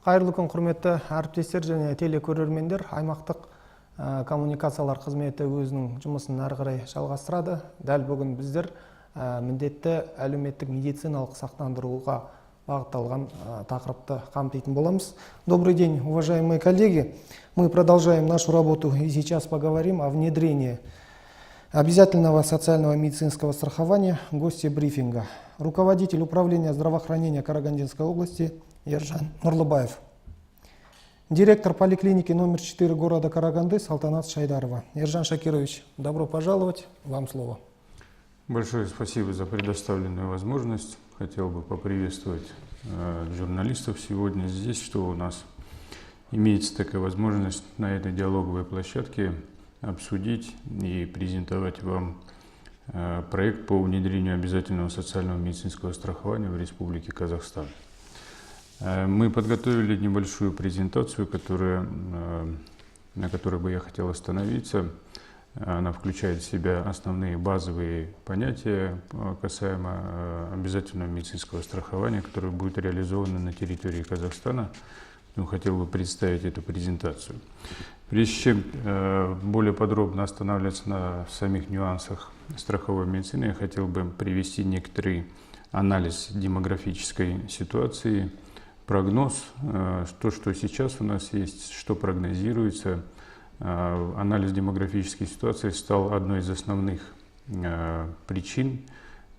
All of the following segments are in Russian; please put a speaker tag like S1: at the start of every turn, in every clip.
S1: Қайырлы күн, құрметті әріптестер және телекөрермендер. Аймақтық коммуникациялар қызметі өзінің жұмысын әрі қарай жалғастырады. Дәл бүгін біздер міндетті әлеуметтік медициналық сақтандыруға бағытталған тақырыпты қамтитын боламыз. Добрый день, уважаемые коллеги. Мы продолжаем нашу работу и сейчас поговорим о внедрении обязательного социального медицинского страхования. Гости брифинга. Руководитель управления здравоохранения Карагандинской области Ержан Нурлыбаев. Директор поликлиники номер 4 города Караганды Салтанат Шайдарова. Ержан Шакирович, добро пожаловать. Вам слово.
S2: Большое спасибо за предоставленную возможность. Хотел бы поприветствовать журналистов сегодня здесь, что у нас имеется такая возможность на этой диалоговой площадке обсудить и презентовать вам проект по внедрению обязательного социального медицинского страхования в Республике Казахстан. Мы подготовили небольшую презентацию, на которой бы я хотел остановиться. Она включает в себя основные базовые понятия касаемо обязательного медицинского страхования, которое будет реализовано на территории Казахстана. Хотел бы представить эту презентацию. Прежде чем более подробно останавливаться на самих нюансах страховой медицины, я хотел бы привести некоторый анализ демографической ситуации, прогноз, то, что сейчас у нас есть, что прогнозируется. Анализ демографической ситуации стал одной из основных причин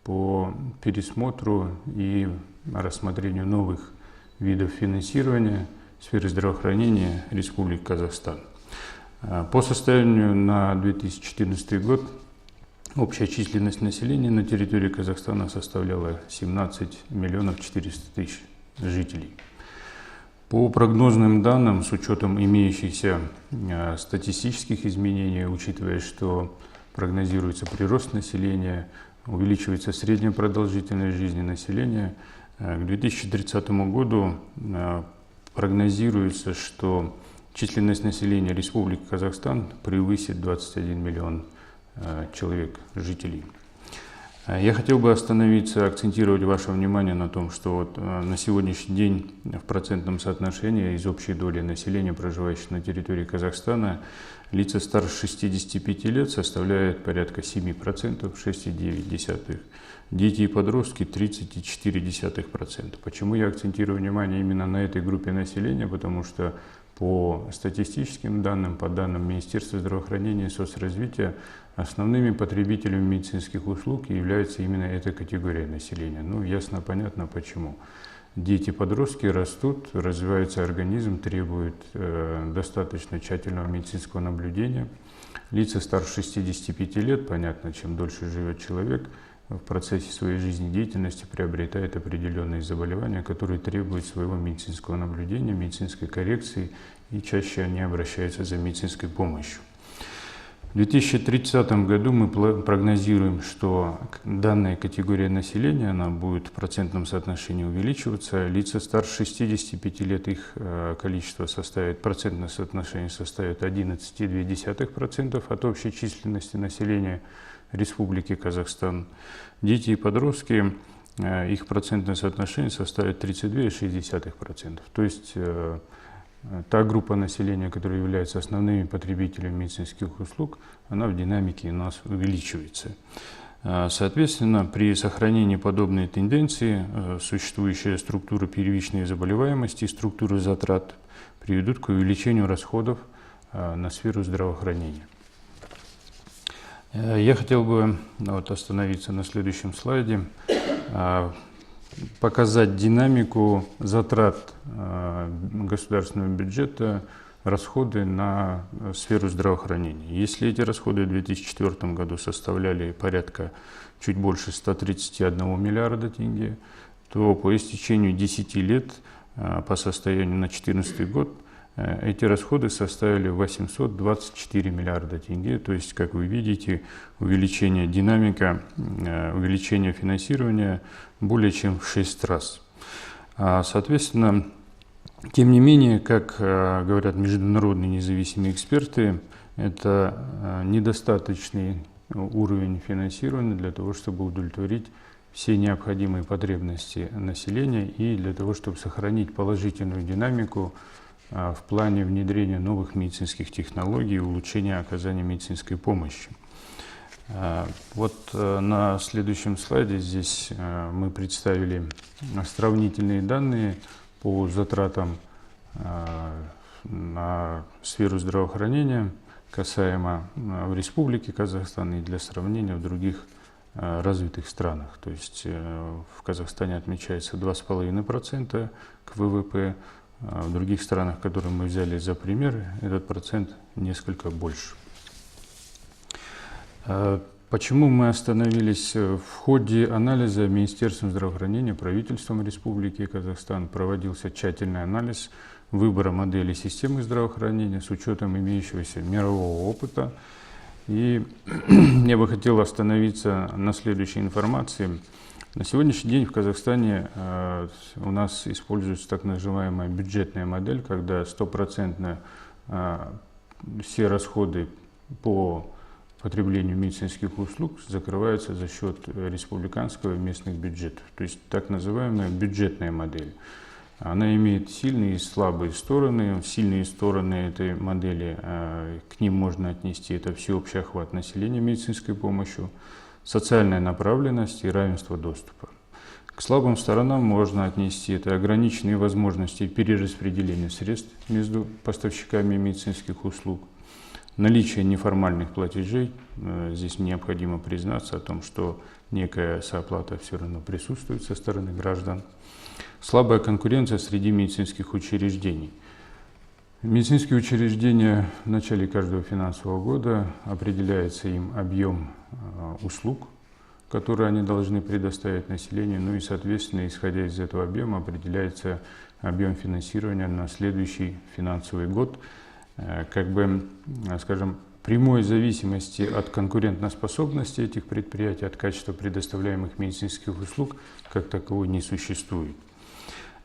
S2: по пересмотру и рассмотрению новых видов финансирования в сфере здравоохранения Республики Казахстан. По состоянию на 2014 год общая численность населения на территории Казахстана составляла 17 миллионов 400 тысяч жителей. По прогнозным данным, с учетом имеющихся статистических изменений, учитывая, что прогнозируется прирост населения, увеличивается средняя продолжительность жизни населения, к 2030 году прогнозируется, что численность населения Республики Казахстан превысит 21 миллион человек, жителей. Я хотел бы остановиться, акцентировать ваше внимание на том, что на сегодняшний день в процентном соотношении из общей доли населения, проживающих на территории Казахстана, лица старше 65 лет составляют порядка 7%, 6,9%. Дети и подростки 30,4%. Почему я акцентирую внимание именно на этой группе населения? Потому что по статистическим данным, по данным Министерства здравоохранения и соцразвития, основными потребителями медицинских услуг является именно эта категория населения. Ясно, понятно почему. Дети и подростки растут, развивается организм, требует достаточно тщательного медицинского наблюдения. Лица старше 65 лет, понятно, чем дольше живет человек, в процессе своей жизнедеятельности приобретает определенные заболевания, которые требуют своего медицинского наблюдения, медицинской коррекции, и чаще они обращаются за медицинской помощью. В 2030 году мы прогнозируем, что данная категория населения она будет в процентном соотношении увеличиваться. Лица старше 65 лет, их количество процентное соотношение составит 11,2% от общей численности населения Республики Казахстан. Дети и подростки, их процентное соотношение составит 32,6%. То есть та группа населения, которая является основными потребителями медицинских услуг, она в динамике у нас увеличивается. Соответственно, при сохранении подобной тенденции существующая структура первичной заболеваемости и структура затрат приведут к увеличению расходов на сферу здравоохранения. Я хотел бы остановиться на следующем слайде, показать динамику затрат государственного бюджета, расходы на сферу здравоохранения. Если эти расходы в 2004 году составляли порядка чуть больше 131 миллиарда тенге, то по истечению 10 лет по состоянию на 2014 год эти расходы составили 824 миллиарда тенге. То есть, как вы видите, увеличение динамика, увеличение финансирования более чем в 6 раз. Соответственно, тем не менее, как говорят международные независимые эксперты, это недостаточный уровень финансирования для того, чтобы удовлетворить все необходимые потребности населения и для того, чтобы сохранить положительную динамику в плане внедрения новых медицинских технологий и улучшения оказания медицинской помощи. Вот на следующем слайде здесь мы представили сравнительные данные по затратам на сферу здравоохранения касаемо в Республике Казахстан и для сравнения в других развитых странах. То есть в Казахстане отмечается 2,5% к ВВП, а в других странах, которые мы взяли за пример, этот процент несколько больше. Почему мы остановились? В ходе анализа Министерством здравоохранения, правительством Республики Казахстан проводился тщательный анализ выбора модели системы здравоохранения с учетом имеющегося мирового опыта. И я бы хотел остановиться на следующей информации. На сегодняшний день в Казахстане у нас используется так называемая бюджетная модель, когда стопроцентно все расходы по потреблению медицинских услуг закрываются за счет республиканского и местных бюджетов. То есть так называемая бюджетная модель. Она имеет сильные и слабые стороны. Сильные стороны этой модели, к ним можно отнести, это всеобщий охват населения медицинской помощью, социальная направленность и равенство доступа. К слабым сторонам можно отнести это ограниченные возможности перераспределения средств между поставщиками медицинских услуг, наличие неформальных платежей. Здесь необходимо признаться о том, что некая сооплата все равно присутствует со стороны граждан. Слабая конкуренция среди медицинских учреждений. Медицинские учреждения в начале каждого финансового года определяется им объем услуг, которые они должны предоставить населению, ну и, соответственно, исходя из этого объема, определяется объем финансирования на следующий финансовый год. Как бы, скажем, прямой зависимости от конкурентоспособности этих предприятий, от качества предоставляемых медицинских услуг, как таковой не существует.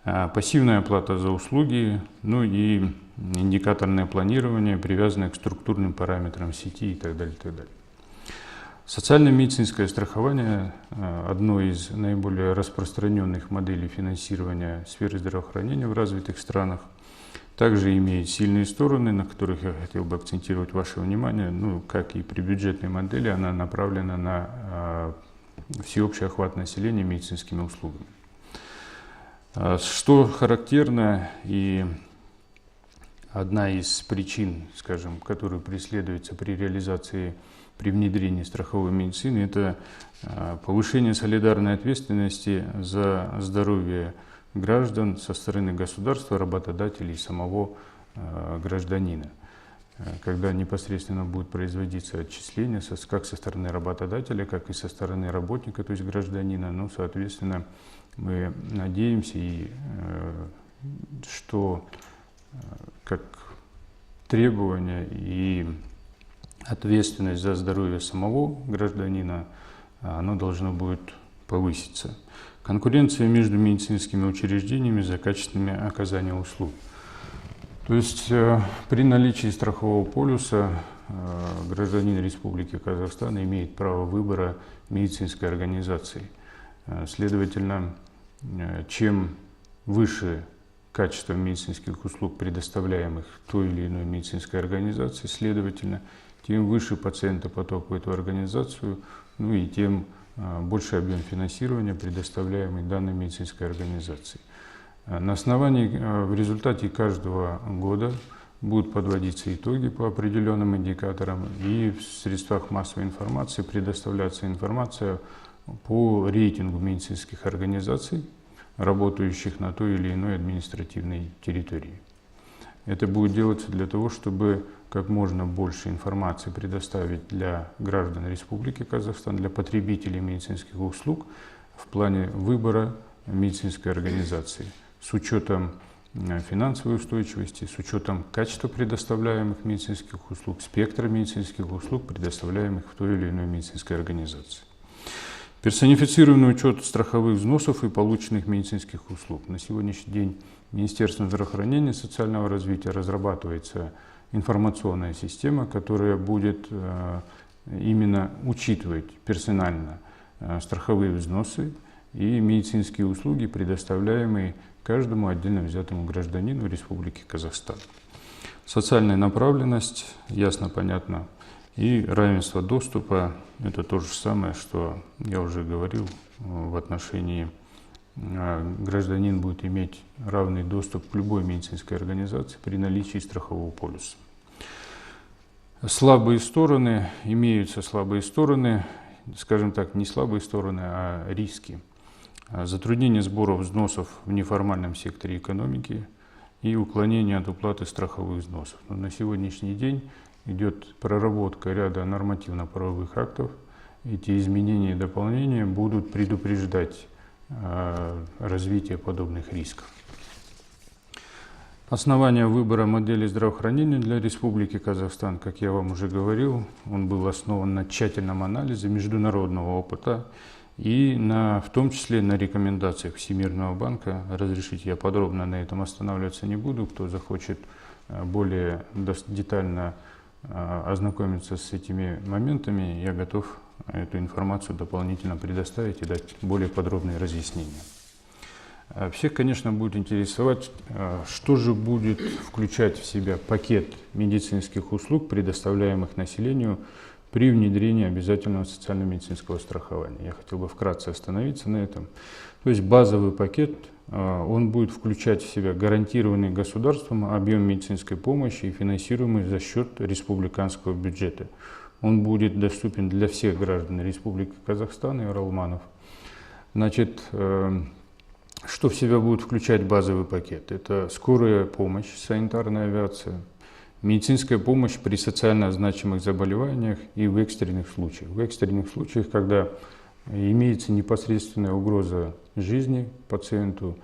S2: Пассивная оплата за услуги, ну и индикаторное планирование, привязанное к структурным параметрам сети и так далее, и так далее. Социально-медицинское страхование – одно из наиболее распространенных моделей финансирования сферы здравоохранения в развитых странах. Также имеет сильные стороны, на которых я хотел бы акцентировать ваше внимание. Ну, как и при бюджетной модели, она направлена на всеобщий охват населения медицинскими услугами. Что характерно и одна из причин, скажем, которую преследуется при реализации, при внедрении страховой медицины, это повышение солидарной ответственности за здоровье граждан со стороны государства, работодателей и самого гражданина. Когда непосредственно будет производиться отчисление как со стороны работодателя, как и со стороны работника, то есть гражданина, ну, соответственно, мы надеемся, что как требования и ответственность за здоровье самого гражданина, оно должно будет повыситься. Конкуренция между медицинскими учреждениями за качественными оказания услуг. То есть при наличии страхового полюса гражданин Республики Казахстан имеет право выбора медицинской организации. Следовательно, чем выше качество медицинских услуг, предоставляемых той или иной медицинской организации, следовательно, тем выше пациентопоток в эту организацию, ну и тем больше объем финансирования, предоставляемый данной медицинской организацией. На основании, в результате каждого года будут подводиться итоги по определенным индикаторам, и в средствах массовой информации предоставляться информация по рейтингу медицинских организаций, работающих на той или иной административной территории. Это будет делаться для того, чтобы как можно больше информации предоставить для граждан Республики Казахстан, для потребителей медицинских услуг в плане выбора медицинской организации с учетом финансовой устойчивости, с учетом качества предоставляемых медицинских услуг, спектра медицинских услуг, предоставляемых в той или иной медицинской организации. Персонифицированный учет страховых взносов и полученных медицинских услуг. На сегодняшний день Министерством здравоохранения и социального развития разрабатывается информационная система, которая будет именно учитывать персонально страховые взносы и медицинские услуги, предоставляемые каждому отдельно взятому гражданину Республики Казахстан. Социальная направленность, ясно, понятно, и равенство доступа – это то же самое, что я уже говорил в отношении гражданин будет иметь равный доступ к любой медицинской организации при наличии страхового полиса. Слабые стороны, имеются слабые стороны, скажем так, не слабые стороны, а риски. Затруднение сбора взносов в неформальном секторе экономики и уклонение от уплаты страховых взносов. Но на сегодняшний день идет проработка ряда нормативно-правовых актов. Эти изменения и дополнения будут предупреждать развитие подобных рисков. Основание выбора модели здравоохранения для Республики Казахстан, как я вам уже говорил, он был основан на тщательном анализе международного опыта и в том числе на рекомендациях Всемирного банка. Разрешите, я подробно на этом останавливаться не буду. Кто захочет более детально ознакомиться с этими моментами, я готов эту информацию дополнительно предоставить и дать более подробные разъяснения. Всех, конечно, будет интересовать, что же будет включать в себя пакет медицинских услуг, предоставляемых населению при внедрении обязательного социально-медицинского страхования. Я хотел бы вкратце остановиться на этом. То есть базовый пакет, он будет включать в себя гарантированный государством объем медицинской помощи и финансируемый за счет республиканского бюджета. Он будет доступен для всех граждан Республики Казахстан и оралманов. Значит, что в себя будет включать базовый пакет? Это скорая помощь, санитарная авиация, медицинская помощь при социально значимых заболеваниях и в экстренных случаях. В экстренных случаях, когда имеется непосредственная угроза жизни пациенту,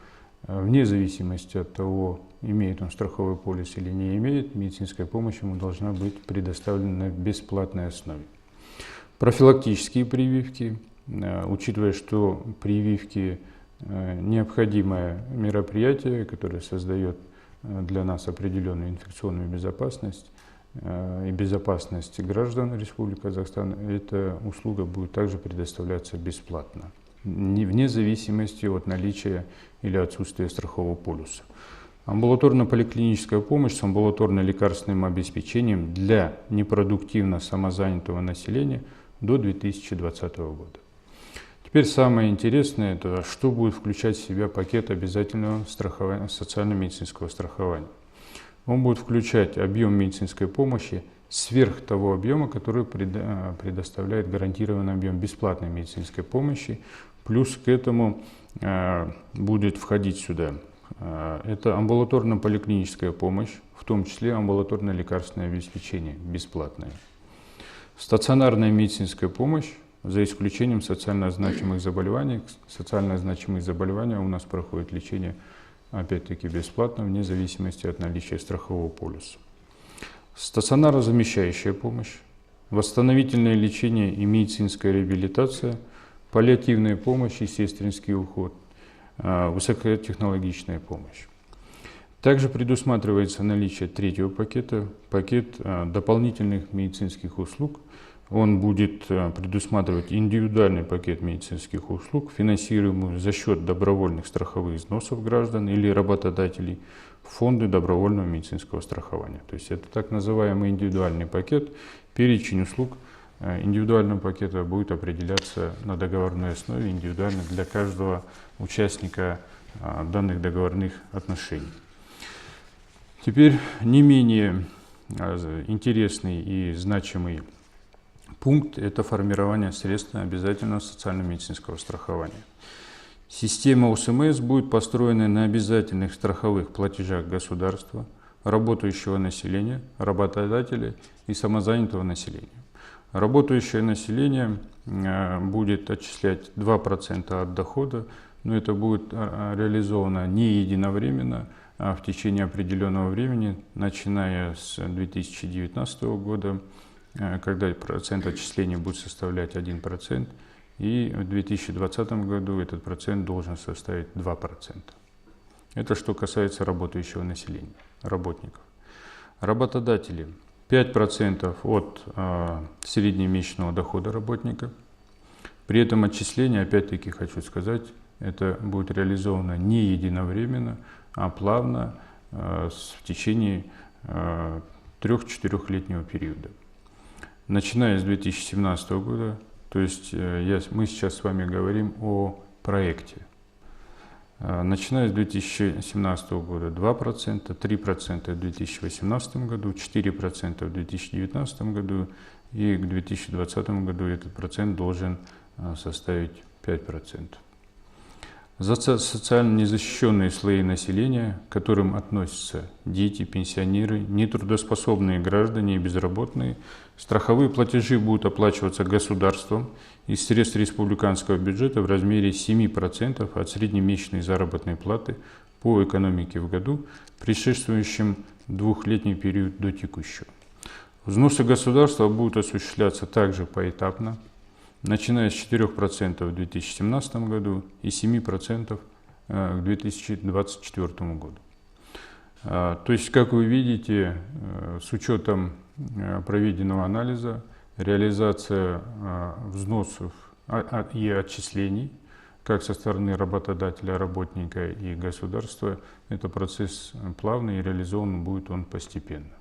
S2: вне зависимости от того, имеет он страховой полис или не имеет, медицинская помощь ему должна быть предоставлена на бесплатной основе. Профилактические прививки, учитывая, что прививки необходимое мероприятие, которое создает для нас определенную инфекционную безопасность и безопасность граждан Республики Казахстан, эта услуга будет также предоставляться бесплатно, вне зависимости от наличия или отсутствия страхового полиса. Амбулаторно-поликлиническая помощь с амбулаторно-лекарственным обеспечением для непродуктивно самозанятого населения до 2020 года. Теперь самое интересное, это что будет включать в себя пакет обязательного социально-медицинского страхования. Он будет включать объем медицинской помощи сверх того объема, который предоставляет гарантированный объем бесплатной медицинской помощи. Плюс к этому будет входить сюда. Это амбулаторно-поликлиническая помощь, в том числе амбулаторно-лекарственное обеспечение бесплатное. Стационарная медицинская помощь, за исключением социально значимых заболеваний. Социально значимые заболевания у нас проходит лечение, опять-таки, бесплатно, вне зависимости от наличия страхового полиса. Стационарно-замещающая помощь, восстановительное лечение и медицинская реабилитация, паллиативная помощь и сестринский уход, высокотехнологичная помощь. Также предусматривается наличие третьего пакета, пакет дополнительных медицинских услуг. Он будет предусматривать индивидуальный пакет медицинских услуг, финансируемый за счет добровольных страховых взносов граждан или работодателей в фонды добровольного медицинского страхования. То есть это так называемый индивидуальный пакет. Перечень услуг индивидуального пакета будет определяться на договорной основе индивидуально для каждого участника данных договорных отношений. Теперь не менее интересный и значимый пункт – это формирование средств обязательного социально-медицинского страхования. Система УСМС будет построена на обязательных страховых платежах государства, работающего населения, работодателей и самозанятого населения. Работающее население будет отчислять 2% от дохода, но это будет реализовано не единовременно, а в течение определенного времени, начиная с 2019 года, когда процент отчисления будет составлять 1%, и в 2020 году этот процент должен составить 2%. Это что касается работающего населения, работников. Работодатели 5% от среднемесячного дохода работника, При этом отчисление, опять-таки хочу сказать, это будет реализовано не единовременно, а плавно в течение 3-4-летнего периода. Начиная с 2017 года, то есть мы сейчас с вами говорим о проекте. Начиная с 2017 года 2%, 3% в 2018 году, 4% в 2019 году и к 2020 году этот процент должен составить 5%. За социально незащищенные слои населения, к которым относятся дети, пенсионеры, нетрудоспособные граждане и безработные, страховые платежи будут оплачиваться государством из средств республиканского бюджета в размере 7% от среднемесячной заработной платы по экономике в году, предшествующем двухлетний период до текущего. Взносы государства будут осуществляться также поэтапно, начиная с 4% в 2017 году и 7% к 2024 году. То есть, как вы видите, с учетом проведенного анализа, реализация взносов и отчислений, как со стороны работодателя, работника и государства, это процесс плавный и реализован будет он постепенно.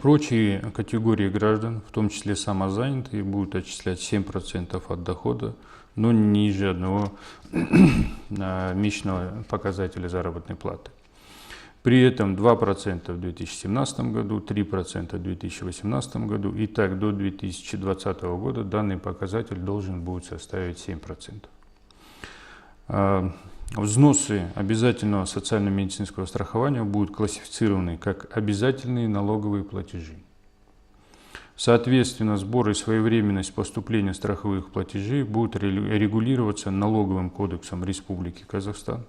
S2: Прочие категории граждан, в том числе самозанятые, будут отчислять 7% от дохода, но не ниже одного месячного показателя заработной платы. При этом 2% в 2017 году, 3% в 2018 году и так до 2020 года данный показатель должен будет составить 7%. Взносы обязательного социально-медицинского страхования будут классифицированы как обязательные налоговые платежи. Соответственно, сбор и своевременность поступления страховых платежей будут регулироваться Налоговым кодексом Республики Казахстан.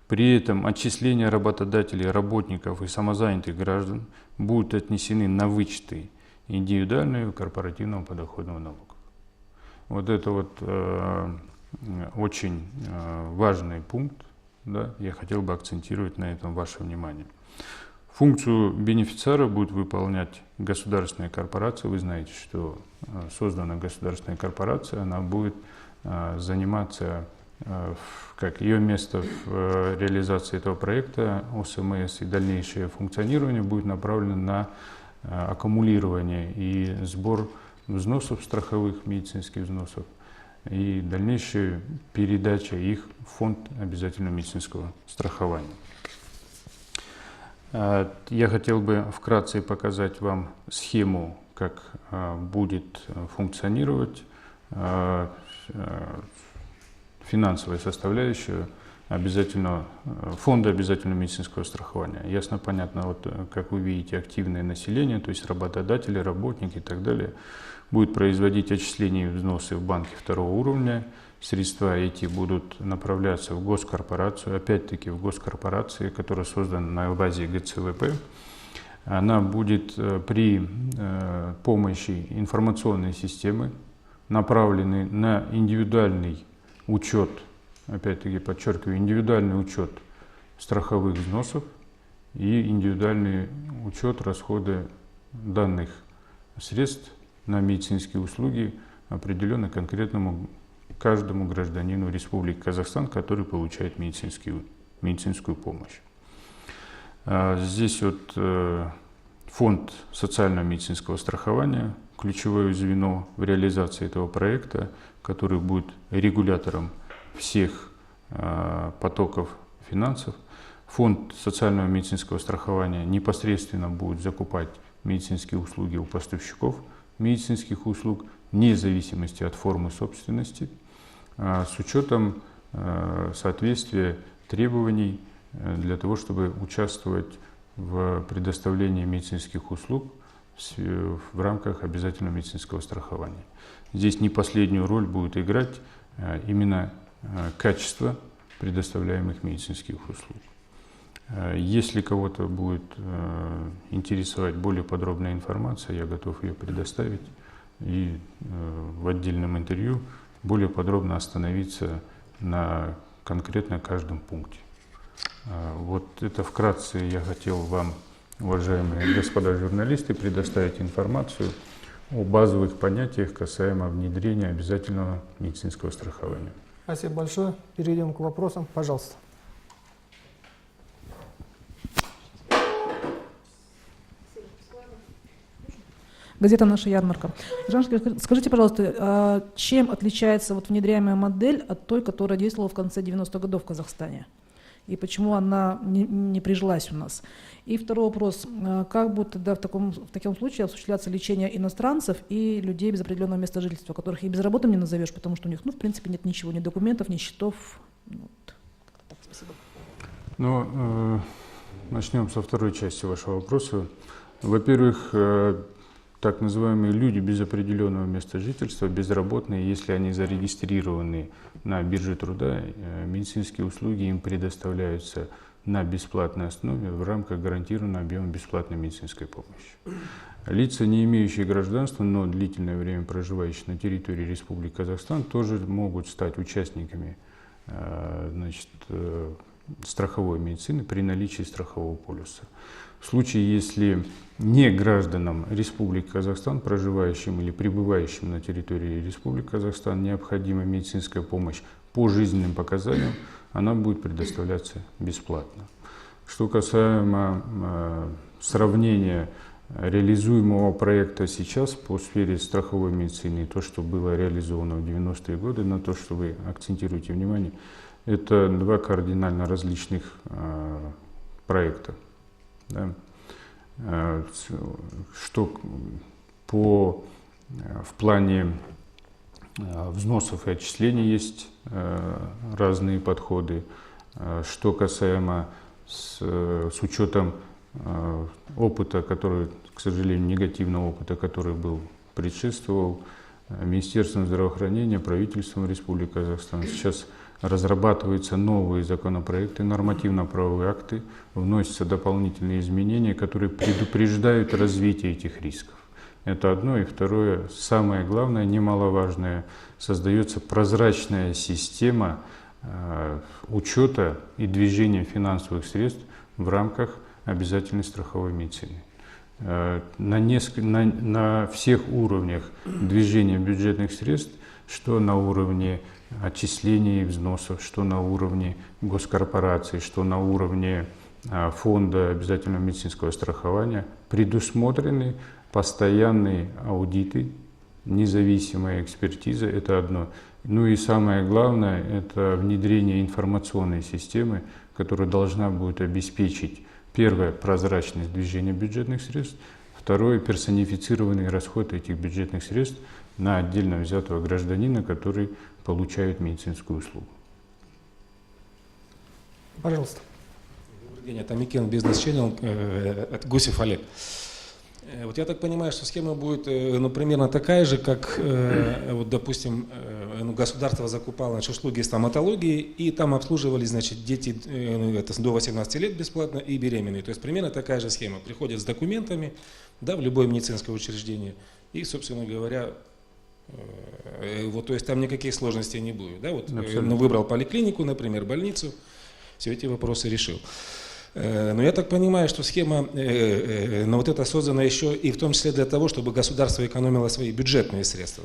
S2: При этом отчисления работодателей, работников и самозанятых граждан будут отнесены на вычеты индивидуального и корпоративного подоходного налога. Вот это вот очень важный пункт, да, я хотел бы акцентировать на этом ваше внимание. Функцию бенефициара будет выполнять государственная корпорация. Вы знаете, что создана государственная корпорация, она будет заниматься, как ее место в реализации этого проекта, ОСМС и дальнейшее функционирование будет направлено на аккумулирование и сбор взносов страховых, медицинских взносов, и дальнейшая передача их в фонд обязательного медицинского страхования. Я хотел бы вкратце показать вам схему, как будет функционировать финансовая составляющая фонда обязательного медицинского страхования. Ясно, понятно, вот как вы видите, активное население, то есть работодатели, работники и так далее, будет производить отчисления и взносы в банки второго уровня. Средства эти будут направляться в госкорпорацию, опять-таки в госкорпорации, которая создана на базе ГЦВП. Она будет при помощи информационной системы направлены на индивидуальный учет, опять-таки подчеркиваю, индивидуальный учет страховых взносов и индивидуальный учет расхода данных средств на медицинские услуги, определенные конкретному каждому гражданину Республики Казахстан, который получает медицинскую помощь. Здесь вот фонд социального медицинского страхования, ключевое звено в реализации этого проекта, который будет регулятором всех потоков финансов. Фонд социального медицинского страхования непосредственно будет закупать медицинские услуги у поставщиков медицинских услуг, вне зависимости от формы собственности, с учетом соответствия требований для того, чтобы участвовать в предоставлении медицинских услуг в рамках обязательного медицинского страхования. Здесь не последнюю роль будет играть именно качество предоставляемых медицинских услуг. Если кого-то будет интересовать более подробная информация, я готов ее предоставить и в отдельном интервью более подробно остановиться на конкретно каждом пункте. Вот это вкратце я хотел вам, уважаемые господа журналисты, предоставить информацию о базовых понятиях касаемо внедрения обязательного медицинского страхования.
S1: Спасибо большое. Перейдем к вопросам. Пожалуйста.
S3: Газета «Наша ярмарка». Скажите, пожалуйста, чем отличается вот внедряемая модель от той, которая действовала в конце 90-х годов в Казахстане? И почему она не прижилась у нас? И второй вопрос. Как будет тогда в таком случае осуществляться лечение иностранцев и людей без определенного места жительства, которых и безработным не назовешь, потому что у них, в принципе, нет ничего, ни документов, ни счетов? Вот. Так, спасибо.
S2: Начнем со второй части вашего вопроса. Во-первых, так называемые люди без определенного места жительства, безработные, если они зарегистрированы на бирже труда, медицинские услуги им предоставляются на бесплатной основе в рамках гарантированного объема бесплатной медицинской помощи. Лица, не имеющие гражданства, но длительное время проживающие на территории Республики Казахстан, тоже могут стать участниками страховой медицины при наличии страхового полиса. В случае, если не гражданам Республики Казахстан, проживающим или пребывающим на территории Республики Казахстан, необходима медицинская помощь по жизненным показаниям, она будет предоставляться бесплатно. Что касаемо сравнения реализуемого проекта сейчас по сфере страховой медицины и то, что было реализовано в 90-е годы, на то, что вы акцентируете внимание, это два кардинально различных проекта. Да. Что в плане взносов и отчислений есть разные подходы. Что касаемо с учетом опыта, который, к сожалению, негативного опыта, который предшествовал Министерством здравоохранения, правительством Республики Казахстан, сейчас разрабатываются новые законопроекты, нормативно-правовые акты, вносятся дополнительные изменения, которые предупреждают развитие этих рисков. Это одно. И второе, самое главное, немаловажное, создается прозрачная система учета и движения финансовых средств в рамках обязательной страховой медицины. На всех уровнях движения бюджетных средств, что на уровне отчислений и взносов, что на уровне госкорпораций, что на уровне фонда обязательного медицинского страхования, предусмотрены постоянные аудиты, независимая экспертиза, это одно. Ну и самое главное, это внедрение информационной системы, которая должна будет обеспечить, первое, прозрачность движения бюджетных средств, второе, персонифицированный расход этих бюджетных средств на отдельно взятого гражданина, который получает медицинскую услугу.
S1: Пожалуйста.
S4: Добрый день, это Микен, Бизнес Channel, это Гусев Олег. Вот я так понимаю, что схема будет примерно такая же, как, вот, допустим, государство закупало услуги стоматологии, и там обслуживались, значит, дети до 18 лет бесплатно и беременные. То есть примерно такая же схема. Приходят с документами, да, в любое медицинское учреждение, и, собственно говоря, вот, то есть там никаких сложностей не будет. Да? Вот, выбрал поликлинику, например, больницу, все эти вопросы решил. Но я так понимаю, что схема вот эта создана еще и в том числе для того, чтобы государство экономило свои бюджетные средства.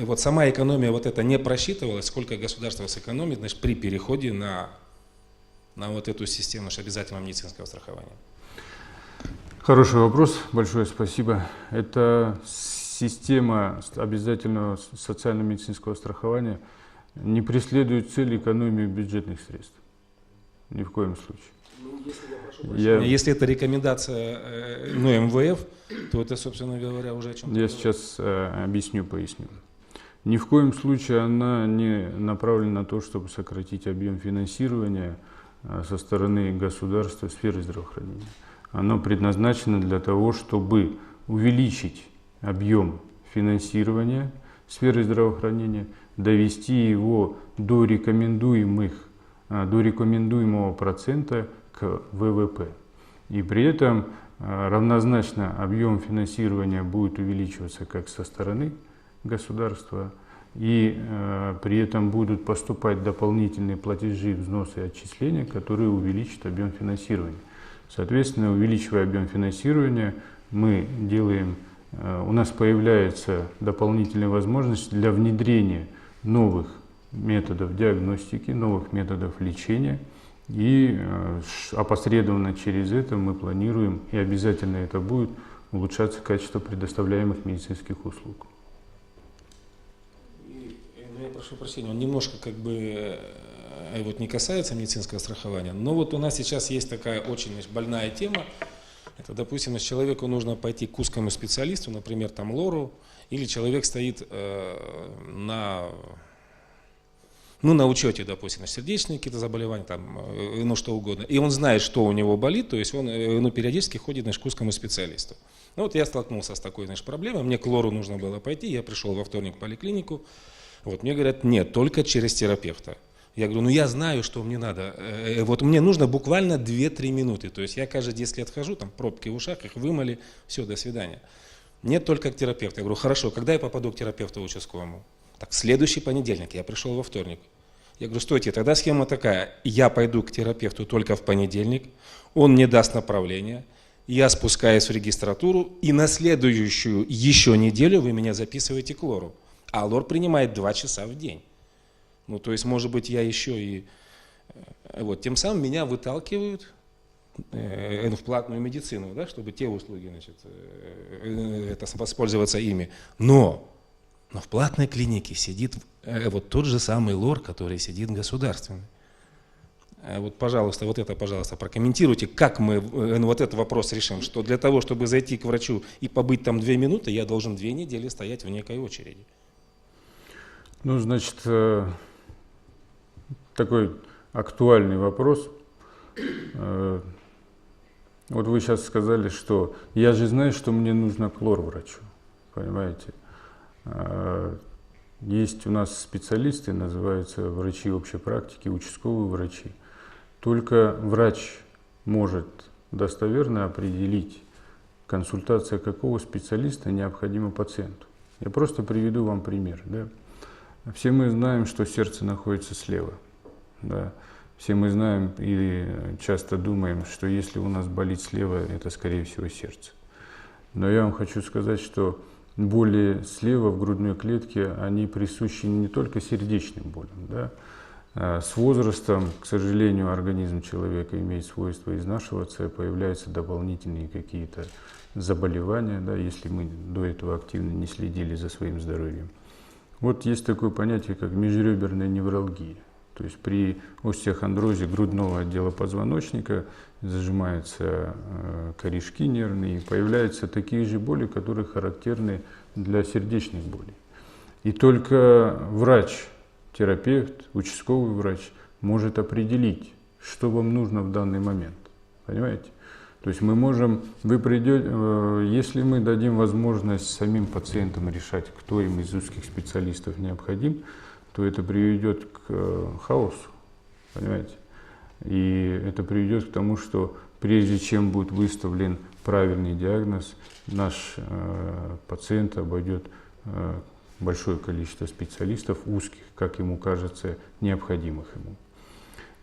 S4: Вот сама экономия вот это не просчитывалась, сколько государство сэкономит, значит, при переходе на вот эту систему обязательного медицинского страхования.
S2: Хороший вопрос, большое спасибо. Это система обязательного социально-медицинского страхования не преследует цель экономии бюджетных средств. Ни в коем случае.
S4: Если это рекомендация МВФ, то это, собственно говоря, уже о чем-то.
S2: Я сейчас объясню, поясню. Ни в коем случае она не направлена на то, чтобы сократить объем финансирования со стороны государства в сфере здравоохранения. Она предназначена для того, чтобы увеличить объем финансирования сферы здравоохранения, довести его до рекомендуемого процента к ВВП. И при этом равнозначно объем финансирования будет увеличиваться как со стороны государства, и при этом будут поступать дополнительные платежи, взносы и отчисления, которые увеличат объем финансирования. Соответственно, увеличивая объем финансирования, мы делаем у нас появляется дополнительная возможность для внедрения новых методов диагностики, новых методов лечения. И опосредованно через это мы планируем, и обязательно это будет, улучшаться качество предоставляемых медицинских услуг.
S4: Я прошу прощения, он немножко как бы вот не касается медицинского страхования, но вот у нас сейчас есть такая очень больная тема. Это, допустим, человеку нужно пойти к узкому специалисту, например, там лору, или человек стоит на учете, допустим, сердечные какие-то заболевания, там, что угодно, и он знает, что у него болит, то есть он периодически ходит к узкому специалисту. Вот я столкнулся с такой проблемой, мне к лору нужно было пойти, я пришел во вторник в поликлинику, вот мне говорят, нет, только через терапевта. Я говорю, я знаю, что мне надо. Вот мне нужно буквально 2-3 минуты. То есть я каждые 10 лет хожу, там пробки в ушах, их вымыли, все, до свидания. Нет, только к терапевту. Я говорю, хорошо, когда я попаду к терапевту участковому? Так, в следующий понедельник, я пришел во вторник. Я говорю, стойте, тогда схема такая, я пойду к терапевту только в понедельник, он мне даст направление, я спускаюсь в регистратуру, и на следующую еще неделю вы меня записываете к лору. А лор принимает 2 часа в день. То есть, может быть, я еще и... Вот, тем самым меня выталкивают в платную медицину, да, чтобы те услуги, воспользоваться ими. Но в платной клинике сидит вот тот же самый лор, который сидит в государственной. Вот, пожалуйста, прокомментируйте, как мы вот этот вопрос решим, что для того, чтобы зайти к врачу и побыть там 2 минуты, я должен 2 недели стоять в некой очереди.
S2: Значит, такой актуальный вопрос. Вот вы сейчас сказали, что я же знаю, что мне нужно к лор-врачу, понимаете? Есть у нас специалисты, называются врачи общей практики, участковые врачи. Только врач может достоверно определить, консультация какого специалиста необходима пациенту. Я просто приведу вам пример. Да? Все мы знаем, что сердце находится слева. Да? Все мы знаем и часто думаем, что если у нас болит слева, это скорее всего сердце. Но я вам хочу сказать, что боли слева в грудной клетке, они присущи не только сердечным болям. Да? С возрастом, к сожалению, организм человека имеет свойство изнашиваться, появляются дополнительные какие-то заболевания, да, если мы до этого активно не следили за своим здоровьем. Вот есть такое понятие, как межреберная невралгия. То есть при остеохондрозе грудного отдела позвоночника зажимаются корешки нервные, и появляются такие же боли, которые характерны для сердечных болей. И только врач, терапевт, участковый врач может определить, что вам нужно в данный момент. Понимаете? То есть мы можем, если мы дадим возможность самим пациентам решать, кто им из узких специалистов необходим, то это приведет к хаосу, понимаете? И это приведет к тому, что прежде чем будет выставлен правильный диагноз, наш пациент обойдет большое количество специалистов узких, как ему кажется, необходимых ему.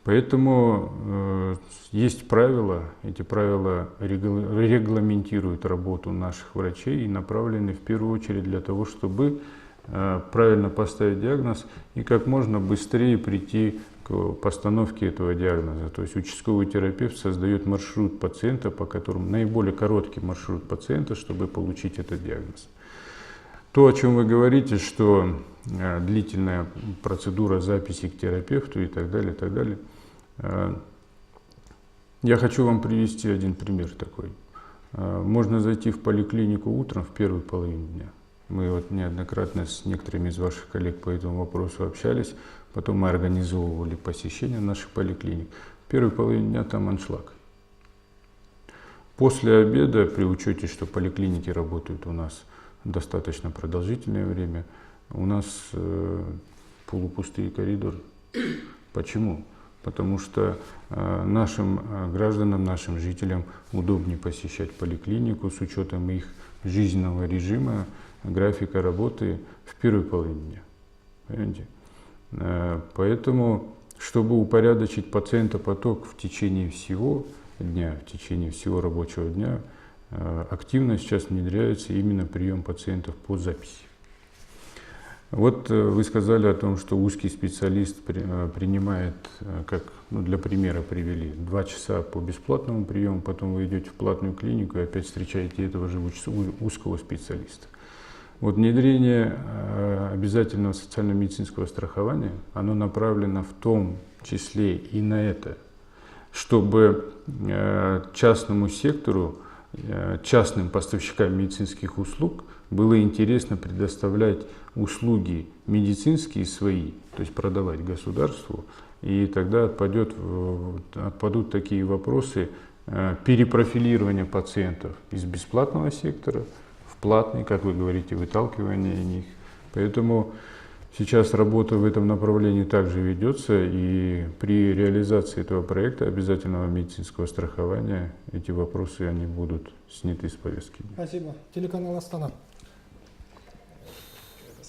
S2: Поэтому есть правила, эти правила регламентируют работу наших врачей и направлены в первую очередь для того, чтобы правильно поставить диагноз и как можно быстрее прийти к постановке этого диагноза. То есть участковый терапевт создает маршрут пациента, по которому наиболее короткий маршрут пациента, чтобы получить этот диагноз. То, о чем вы говорите, что длительная процедура записи к терапевту и так далее, я хочу вам привести один пример такой. Можно зайти в поликлинику утром в первой половине дня. Мы вот неоднократно с некоторыми из ваших коллег по этому вопросу общались, потом мы организовывали посещение наших поликлиник. В первой половине дня там аншлаг. После обеда, при учете, что поликлиники работают у нас достаточно продолжительное время, у нас полупустые коридоры. Почему? Потому что нашим гражданам, нашим жителям удобнее посещать поликлинику с учетом их жизненного режима, графика работы в первой половине дня. Понимаете? Поэтому, чтобы упорядочить пациентопоток в течение всего дня, в течение всего рабочего дня, активно сейчас внедряется именно прием пациентов по записи. Вот вы сказали о том, что узкий специалист принимает, как для примера привели, 2 часа по бесплатному приему, потом вы идете в платную клинику и опять встречаете этого же узкого специалиста. Вот внедрение обязательного социально-медицинского страхования, оно направлено в том числе и на это, чтобы частному сектору, частным поставщикам медицинских услуг было интересно предоставлять услуги медицинские свои, то есть продавать государству, и тогда отпадут такие вопросы перепрофилирования пациентов из бесплатного сектора в платный, как вы говорите, выталкивание них. Поэтому сейчас работа в этом направлении также ведется, и при реализации этого проекта обязательного медицинского страхования эти вопросы они будут сняты с повестки.
S1: Спасибо. Телеканал Астана.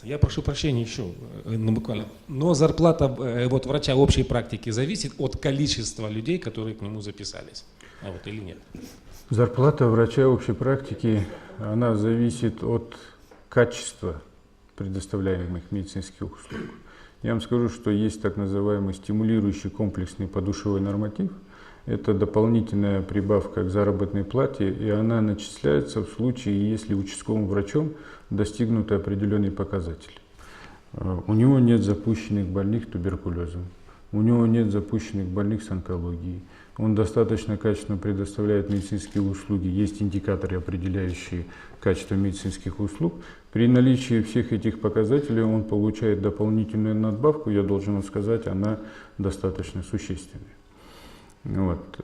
S4: Я прошу прощения еще, буквально. Но зарплата вот врача общей практики зависит от количества людей, которые к нему записались, или нет?
S2: Зарплата врача общей практики, она зависит от качества предоставляемых медицинских услуг. Я вам скажу, что есть так называемый стимулирующий комплексный подушевой норматив. Это дополнительная прибавка к заработной плате, и она начисляется в случае, если участковым врачом достигнут определенный показатель. У него нет запущенных больных туберкулезом, у него нет запущенных больных с онкологией, он достаточно качественно предоставляет медицинские услуги, есть индикаторы, определяющие качество медицинских услуг. При наличии всех этих показателей он получает дополнительную надбавку, я должен вам сказать, она достаточно существенная. Вот.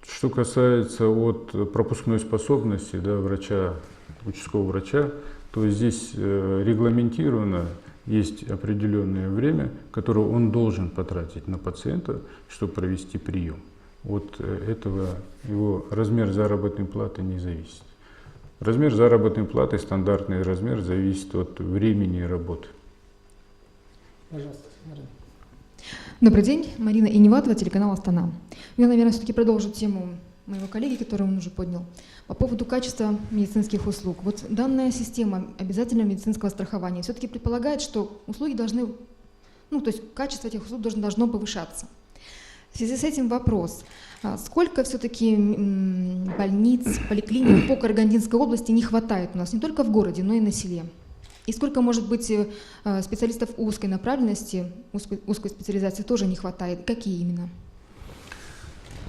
S2: Что касается от пропускной способности врача, участкового врача, то здесь регламентировано, есть определенное время, которое он должен потратить на пациента, чтобы провести прием. От этого его размер заработной платы не зависит. Размер заработной платы, стандартный размер, зависит от времени работы.
S1: Пожалуйста, Марина.
S5: Добрый день, Марина Иневатова, телеканал Астана. Я, наверное, все-таки продолжу тему моего коллеги, которую он уже поднял, по поводу качества медицинских услуг. Вот данная система обязательного медицинского страхования все-таки предполагает, что услуги должны, то есть качество этих услуг должно повышаться. В связи с этим вопрос. Сколько все-таки больниц, поликлиник по Карагандинской области не хватает у нас, не только в городе, но и на селе? И сколько, может быть, специалистов узкой направленности, узкой специализации тоже не хватает? Какие именно?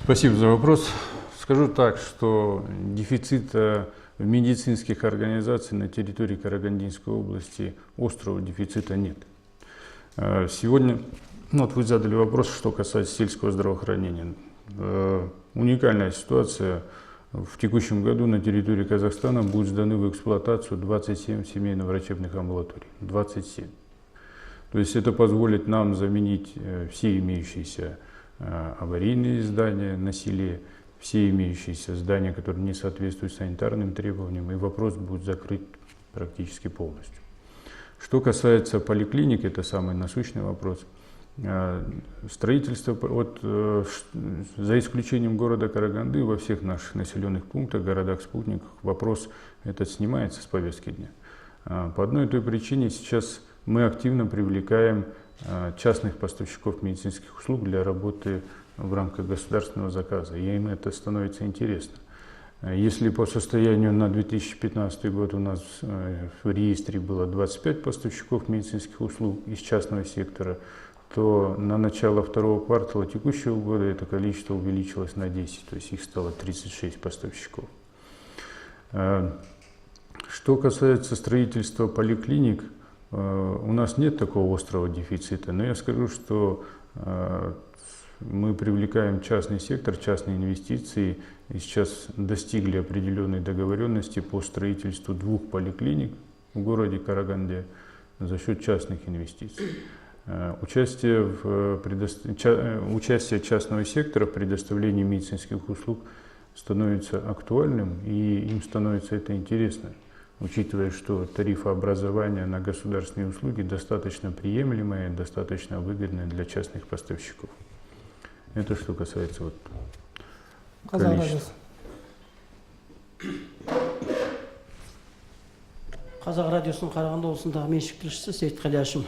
S2: Спасибо за вопрос. Скажу так, что дефицита в медицинских организациях на территории Карагандинской области, острого дефицита нет. Сегодня, вы задали вопрос, что касается сельского здравоохранения. Уникальная ситуация. В текущем году на территории Казахстана будут сданы в эксплуатацию 27 семейно-врачебных амбулаторий. 27. То есть это позволит нам заменить все имеющиеся аварийные здания на селе, все имеющиеся здания, которые не соответствуют санитарным требованиям, и вопрос будет закрыт практически полностью. Что касается поликлиник, это самый насущный вопрос. Строительство, за исключением города Караганды, во всех наших населенных пунктах, городах-спутниках, вопрос этот снимается с повестки дня. По одной той причине сейчас мы активно привлекаем частных поставщиков медицинских услуг для работы в рамках государственного заказа, и им это становится интересно. Если по состоянию на 2015 год у нас в реестре было 25 поставщиков медицинских услуг из частного сектора, то на начало второго квартала текущего года это количество увеличилось на 10, то есть их стало 36 поставщиков. Что касается строительства поликлиник, у нас нет такого острого дефицита, но я скажу, что мы привлекаем частный сектор, частные инвестиции, и сейчас достигли определенной договоренности по строительству 2 поликлиник в городе Караганде за счет частных инвестиций. Участие частного сектора в предоставлении медицинских услуг становится актуальным, и им становится это интересно, учитывая, что тарифообразование на государственные услуги достаточно приемлемое, достаточно выгодное для частных поставщиков. Это что касается количества.
S6: Қазақ радиосының Қарағанды облысындағы меншікті тілшісі Сейітқали Әшім.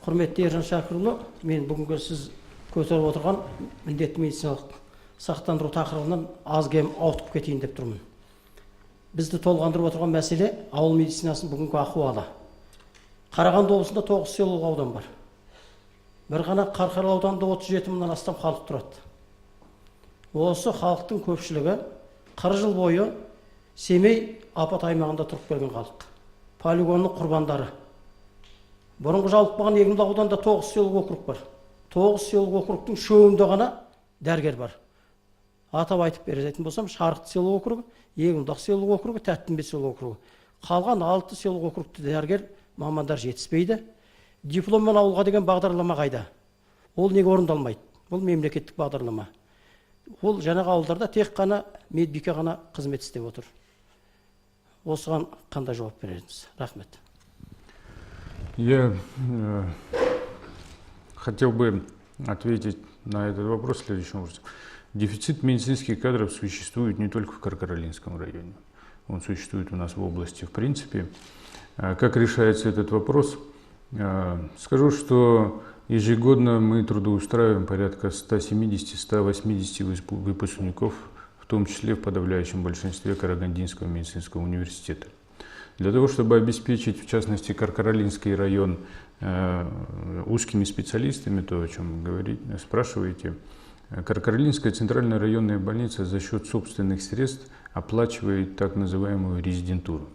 S6: Құрметті Ержан Шәкірұлы, мен бүгінгі сіз көтеріп отырған міндетті медициналық сақтандыру тақырыбынан аз кем ауытқып кетейін деп тұрмын. Бізді толғандырып отырған мәселе ауыл медицинасының бүгінгі ахуалы. Қарағанды облысында 9 селолық аудан бар. Бір ғана Қарқаралы ауданында 37 мыңнан астам халық тұрады. Осы халықтың көпшілігі 40 жыл бойы Семей апат аймағында тұрып келген халық. Полигонның құрбандары. Бұрынғы жалықпаған Егінді ауданында 9 селолық округ бар. 9 селолық округтың үшеуінде ғана дәрігер бар. Атап айтып беретін болсам, Шарқы селолық округы, Егінді селолық округы, Тәттімбет селолық округы. Қалған 6 селолық округты дәрігер мамандар жетіспейді. Дипломмен ауылға деген бағдарлама қайда? Ол неге орындалмайды? Бұл мемлекеттік бағдарлама. Ол жаңағы ауылдарда тек қана медбике ғана қызмет істеп отыр. Осыған қандай жауап берерсіз? Рахмет.
S2: Я хотел бы ответить на этот вопрос следующим образом. Дефицит медицинских кадров существует не только в Каркаралинском районе. Он существует у нас в области в принципе. Как решается этот вопрос? Скажу, что ежегодно мы трудоустраиваем порядка 170-180 выпускников, в том числе в подавляющем большинстве Карагандинского медицинского университета. Для того, чтобы обеспечить, в частности, Каркаралинский район узкими специалистами, то, о чем вы спрашиваете, Каркаралинская центральная районная больница за счет собственных средств оплачивает так называемую резидентуру.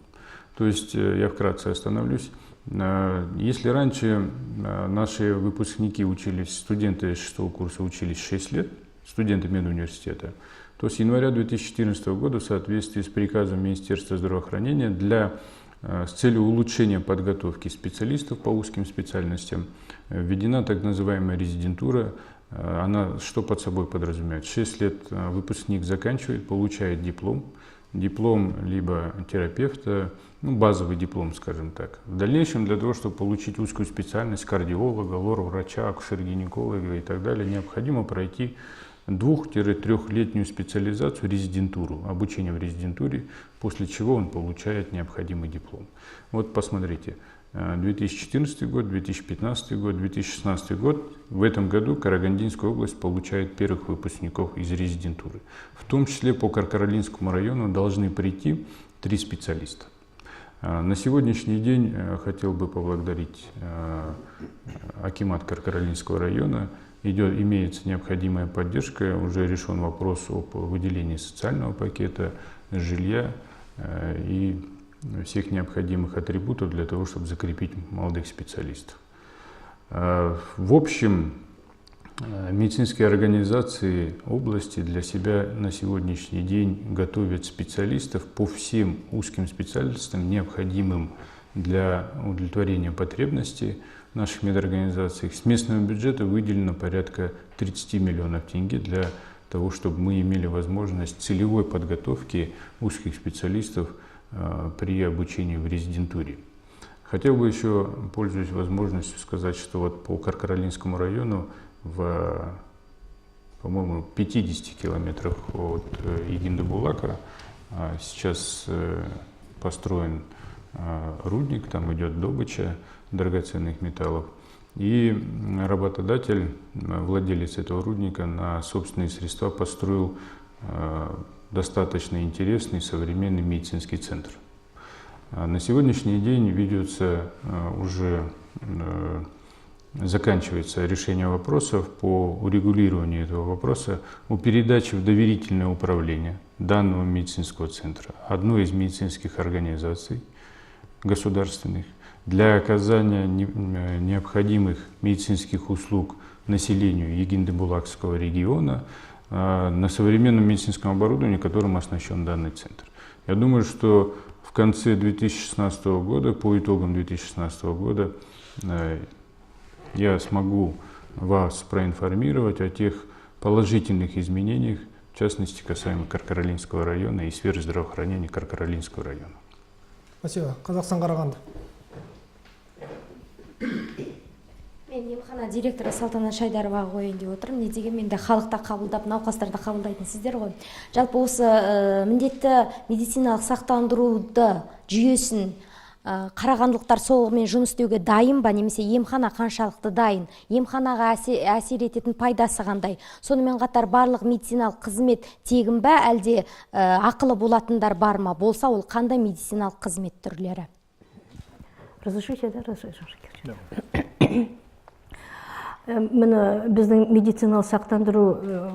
S2: То есть, я вкратце остановлюсь, если раньше наши выпускники учились, студенты 6-го курса учились 6 лет, студенты медуниверситета, то с января 2014 года в соответствии с приказом Министерства здравоохранения с целью улучшения подготовки специалистов по узким специальностям введена так называемая резидентура. Она что под собой подразумевает? 6 лет выпускник заканчивает, получает диплом либо терапевта, базовый диплом, скажем так. В дальнейшем для того, чтобы получить узкую специальность кардиолога, лор-врача, акушер-гинеколога и так далее, необходимо пройти 2-3-летнюю специализацию, резидентуру, обучение в резидентуре, после чего он получает необходимый диплом. Вот посмотрите, 2014 год, 2015 год, 2016 год, в этом году Карагандинская область получает первых выпускников из резидентуры. В том числе по Каркаралинскому району должны прийти 3 специалиста. На сегодняшний день хотел бы поблагодарить акимат Каркаралинского района. Имеется необходимая поддержка, уже решен вопрос об выделении социального пакета, жилья и всех необходимых атрибутов для того, чтобы закрепить молодых специалистов. В общем, медицинские организации области для себя на сегодняшний день готовят специалистов по всем узким специальностям, необходимым для удовлетворения потребностей наших медорганизаций. С местного бюджета выделено порядка 30 миллионов тенге для того, чтобы мы имели возможность целевой подготовки узких специалистов при обучении в резидентуре. Хотел бы еще, пользуясь возможностью, сказать, что вот по Каркаралинскому району по-моему, 50 километрах от Егинды-Булака сейчас построен рудник, там идет добыча драгоценных металлов. И работодатель, владелец этого рудника, на собственные средства построил достаточно интересный современный медицинский центр. На сегодняшний день ведется уже, заканчивается решение вопросов по урегулированию этого вопроса о передаче в доверительное управление данного медицинского центра одной из медицинских организаций государственных для оказания необходимых медицинских услуг населению Егинды-Булакского региона на современном медицинском оборудовании, которым оснащен данный центр. Я думаю, что в конце 2016 года, по итогам 2016 года, я смогу вас проинформировать о тех положительных изменениях, в частности, касаемо Каркаралинского района и сферы здравоохранения Каркаралинского района.
S1: Спасибо. Казахстан, Караганды.
S7: Мен емхана директоры Салтанат Шайдароваға қояйын деп отырмын. Не дегенмен де халықта қабылдап, науқастарды қабылдайтын сіздер ғой. Жалпы осы міндетті медициналық сақтандыруды жүйесін қарағандылықтар солығымен жұмыс істеуге дайын ба, немесе емхана қаншалықты дайын, емханаға әсер ететін пайдасы қандай, сонымен қатар барлық медициналық қызмет тегін ба, әлде ақылы болатындар бар ма, болса ол қандай медициналық қызмет түрлері?
S8: Разрешите, да? Разрешите. Міне біздің медициналық сақтандыру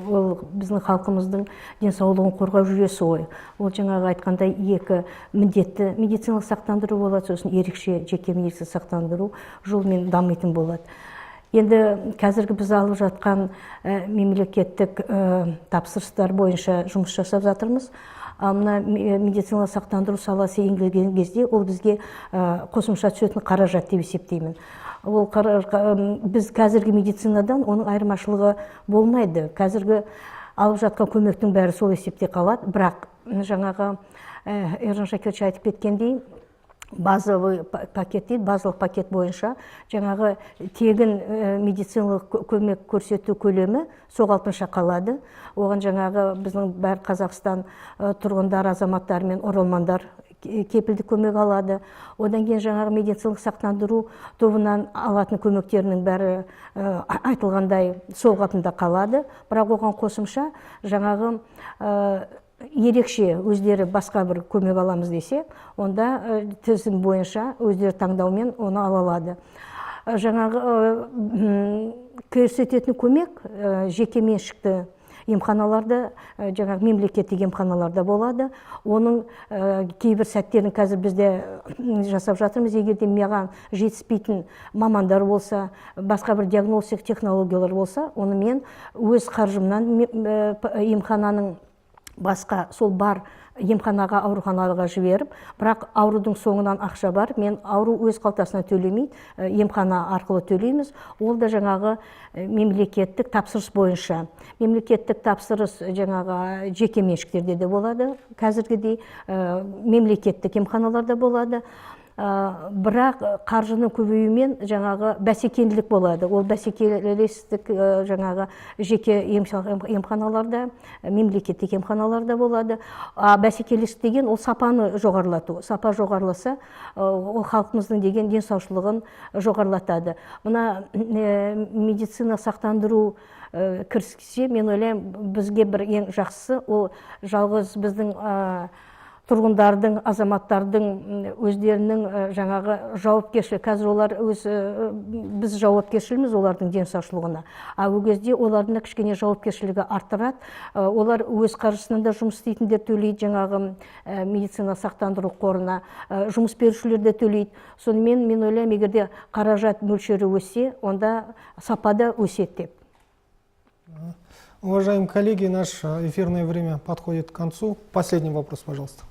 S8: ол біздің халқымыздың денсаулығын қорғау жүйесі ғой. Ол жаңағы айтқандай екі міндетті медициналық сақтандыру болады, сосын ерекше жеке медициналық сақтандыру жолмен дамитын болады. Енді қазіргі біз алып жатқан мемлекеттік тапсырыстар бойынша жұмыс жасап жатырмыз. Мына медициналық сақтандыру саласы енгізілген кезде ол бізге қосымша түсетін қаражат деп есептеймін. Ол біз қазіргі медицинадан оның айырмашылығы болмайды. Қазіргі алып жатқан көмектің бәрі сол есепте қалады. Бірақ жаңағы Ержан Шакирович айтып кеткендей, базовый пакет дейді, базалық пакет бойынша жаңағы тегін медициналық көмек көрсету көлемі сол қалпынша қалады. Оған жаңағы біздің бәр Қазақстан тұрғындар, азаматтар мен оралмандар кепілдік көмек алады. Одан кейін жаңағы медициналық сақтандыру тобынан алатын көмектерінің бәрі айтылғандай сол қалпында қалады. Бірақ оған қосымша жаңағы ерекше өздері басқа бір көмек аламыз десе, онда тізім бойынша өздері таңдаумен оны ала алады. Жаңағы көрсететін көмек жеке меншікті емханаларда, жаңағы мемлекеттік емханаларда болады. Оның кейбір сәттерін қазір бізде жасап жатырмыз. Егерде маған жетіспейтін мамандар болса, басқа бір диагностик технологиялар болса, оны мен өз қаржымнан емхананың басқа сол бар емханаға, ауруханаға жіберіп, бірақ аурудың соңынан ақша бар, мен ауру өз қалтасына төлемейді, емхана арқылы төлейміз. Ол да жаңағы мемлекеттік тапсырыс бойынша. Мемлекеттік тапсырыс жаңағы жеке меншіктерде де болады, қазіргідей мемлекеттік емханаларда болады. Бірақ қаржының көбеюімен жаңағы бәсекелілік болады. Ол бәсекелестік жаңағы жеке емханаларда, мемлекеттік емханаларда болады. Бәсекелестік деген ол сапаны жоғарлату. Сапа жоғарласа, ол халқымыздың деген денсаушылығын жоғарлатады. Мына медицина сақтандыру кіріскіше, мен ойлаймын, бізге бір ең жақсысы, ол жалғыз біздің тұрғындардың, азаматтардың өздерінің жаңағы жауапкершілік. Қазір олар біз жауапкершіліміз олардың денсаушылығына. Ол кезде олардың кішкене жауапкершілігі артырады. Олар өз қаржысынан да жұмыс істейтіндер төлейді, жаңағы медицина сақтандыру қорына, жұмыс берушілер де төлейді. Сонымен мен ойлаймын, егерде қаражат мөлшері өссе, онда сапада өседі деп.
S1: Уважаемые коллеги, наше эфирное время подходит к концу. Последний вопрос, пожалуйста.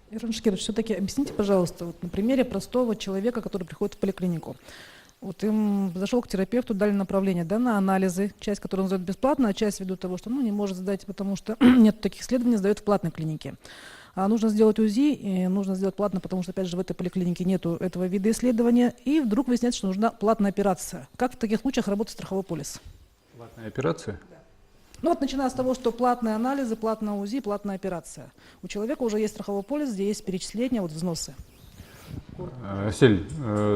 S3: Ержан Шакирович, все-таки объясните, пожалуйста, вот на примере простого человека, который приходит в поликлинику. Вот им зашел к терапевту, дали направление, да, на анализы, часть, которую он сдает бесплатно, а часть ввиду того, что не может сдать, потому что нет таких исследований, сдает в платной клинике. А нужно сделать УЗИ, и нужно сделать платно, потому что, опять же, в этой поликлинике нету этого вида исследования, и вдруг выясняется, что нужна платная операция. Как в таких случаях работает страховой полис?
S2: Платная операция?
S3: Да. Ну вот начиная с того, что платные анализы, платная УЗИ, платная операция. У человека уже есть страховой полис, где есть перечисления, вот взносы.
S2: Сель,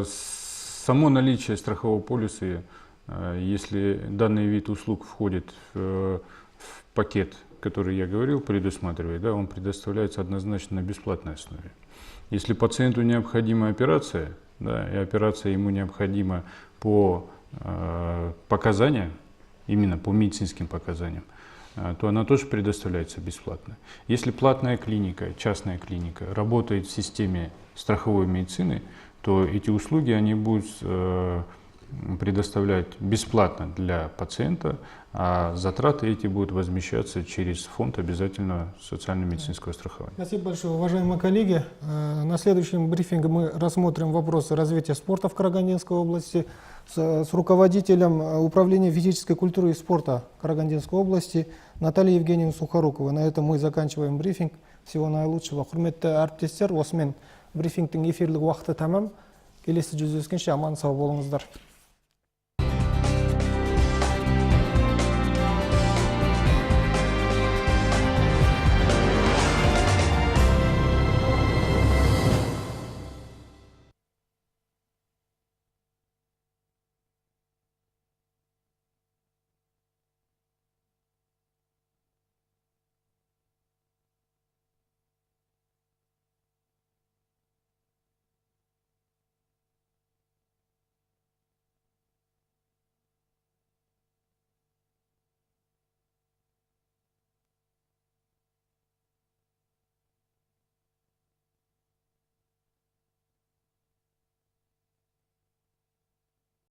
S2: само наличие страхового полиса, если данный вид услуг входит в пакет, который я говорил, предусматривает, да, он предоставляется однозначно на бесплатной основе. Если пациенту необходима операция, да, и операция ему необходима по показаниям, именно по медицинским показаниям, то она тоже предоставляется бесплатно. Если платная клиника, частная клиника работает в системе страховой медицины, то эти услуги они будут предоставлять бесплатно для пациента, а затраты эти будут возмещаться через фонд обязательного социально-медицинского страхования.
S1: Спасибо большое, уважаемые коллеги. На следующем брифинге мы рассмотрим вопросы развития спорта в Карагандинской области с руководителем управления физической культуры и спорта Карагандинской области Натальей Евгеньевной Сухоруковой. На этом мы заканчиваем брифинг. Всего наилучшего. Құрметті әріптестер, осымен брифингтің эфирлік уақыты тамам. келесі жүздескенше аман сау болыңыздар.